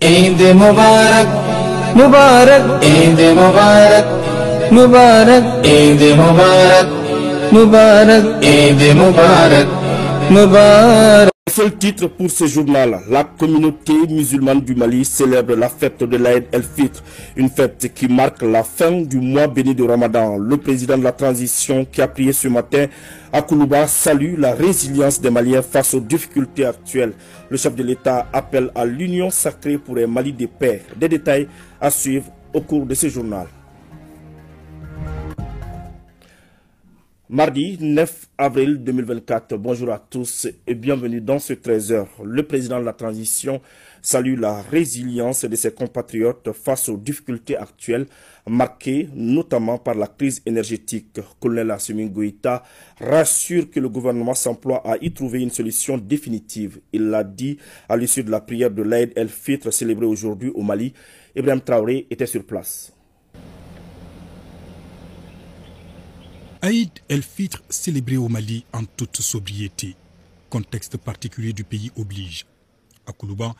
Eid Mubarak, Mubarak, Eid Mubarak, Mubarak, Eid Mubarak, Mubarak, Eid Mubarak, Mubarak. Seul titre pour ce journal, la communauté musulmane du Mali célèbre la fête de l'Aïd el-Fitr, une fête qui marque la fin du mois béni de Ramadan. Le président de la transition qui a prié ce matin à Koulouba salue la résilience des Maliens face aux difficultés actuelles. Le chef de l'État appelle à l'union sacrée pour un Mali de paix. Des détails à suivre au cours de ce journal. Mardi 9 avril 2024, bonjour à tous et bienvenue dans ce 13h. Le président de la transition salue la résilience de ses compatriotes face aux difficultés actuelles marquées notamment par la crise énergétique. Colonel Assimi Goïta rassure que le gouvernement s'emploie à y trouver une solution définitive. Il l'a dit à l'issue de la prière de l'Aïd el-Fitr célébrée aujourd'hui au Mali. Ibrahim Traoré était sur place. Aïd el-Fitr célébré au Mali en toute sobriété. Contexte particulier du pays oblige. À Koulouba,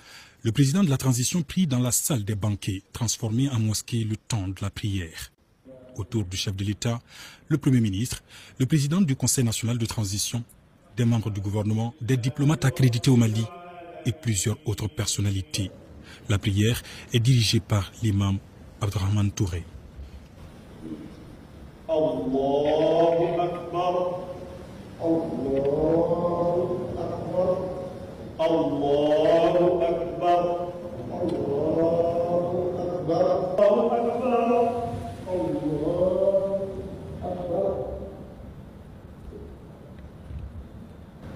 le président de la transition prie dans la salle des banquets, transformée en mosquée le temps de la prière. Autour du chef de l'État, le Premier ministre, le président du Conseil national de transition, des membres du gouvernement, des diplomates accrédités au Mali et plusieurs autres personnalités. La prière est dirigée par l'imam Abdurrahman Touré. الله أكبر الله أكبر الله أكبر الله أكبر الله أكبر.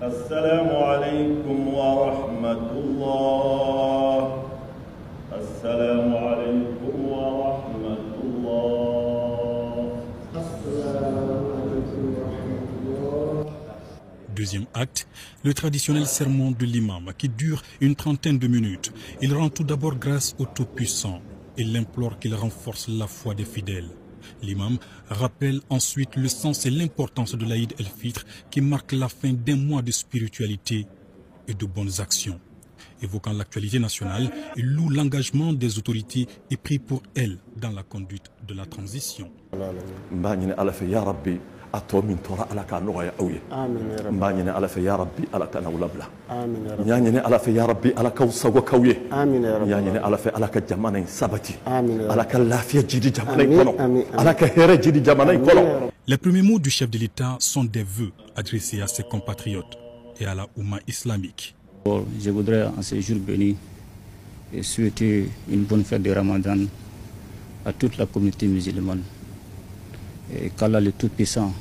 السلام عليكم ورحمة الله. السلام عليكم ورحمة الله. Deuxième acte, le traditionnel sermon de l'imam qui dure une trentaine de minutes. Il rend tout d'abord grâce au Tout-Puissant et l'implore qu'il renforce la foi des fidèles. L'imam rappelle ensuite le sens et l'importance de l'Aïd el-Fitr qui marque la fin d'un mois de spiritualité et de bonnes actions. Évoquant l'actualité nationale, il loue l'engagement des autorités et prie pour elles dans la conduite de la transition. أتومين ترى على كانوا يا أوي مبانينا على في يا ربي على كنا ولا بلا يعني على في يا ربي على كوسا وكوي يعني على في على كجمانين سبتي على كلافية جدي جمانين كلو على كهرة جدي جمانين كلو. Les premiers mots du chef de l'État sont des vœux adressés à ses compatriotes et à la Oumma islamique. Je voudrais en ce jour béni souhaiter une bonne fête de Ramadan à toute la communauté musulmane. Et qu'Allah le Tout-Puissant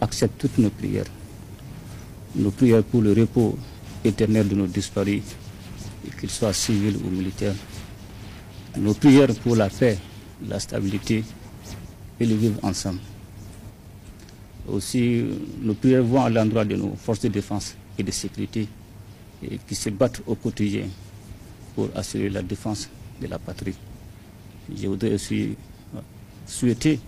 accepte toutes nos prières pour le repos éternel de nos disparus, qu'ils soient civils ou militaires, nos prières pour la paix, la stabilité et le vivre ensemble. Aussi, nos prières vont à l'endroit de nos forces de défense et de sécurité et qui se battent au quotidien pour assurer la défense de la patrie. Je voudrais aussi souhaiter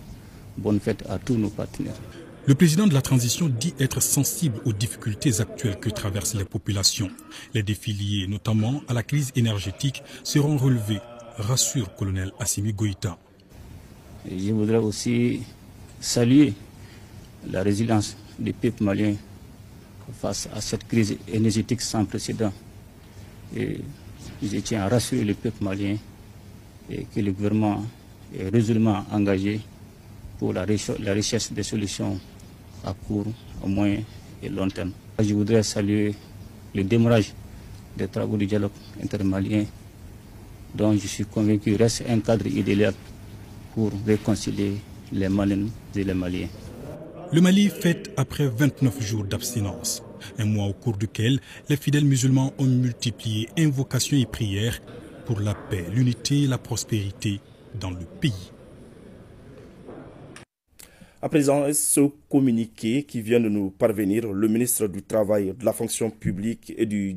bonne fête à tous nos partenaires. Le président de la transition dit être sensible aux difficultés actuelles que traversent les populations. Les défis liés notamment à la crise énergétique seront relevés, rassure colonel Assimi Goïta. Je voudrais aussi saluer la résilience du peuple malien face à cette crise énergétique sans précédent. Et je tiens à rassurer le peuple malien et que le gouvernement est résolument engagé pour la recherche des solutions à court, à moyen et long terme. Je voudrais saluer le démarrage des travaux du dialogue intermalien dont je suis convaincu reste un cadre idéal pour réconcilier les Maliens et les Maliens. Le Mali fête après 29 jours d'abstinence, un mois au cours duquel les fidèles musulmans ont multiplié invocations et prières pour la paix, l'unité et la prospérité dans le pays. À présent, ce communiqué qui vient de nous parvenir, le ministre du Travail, de la fonction publique et du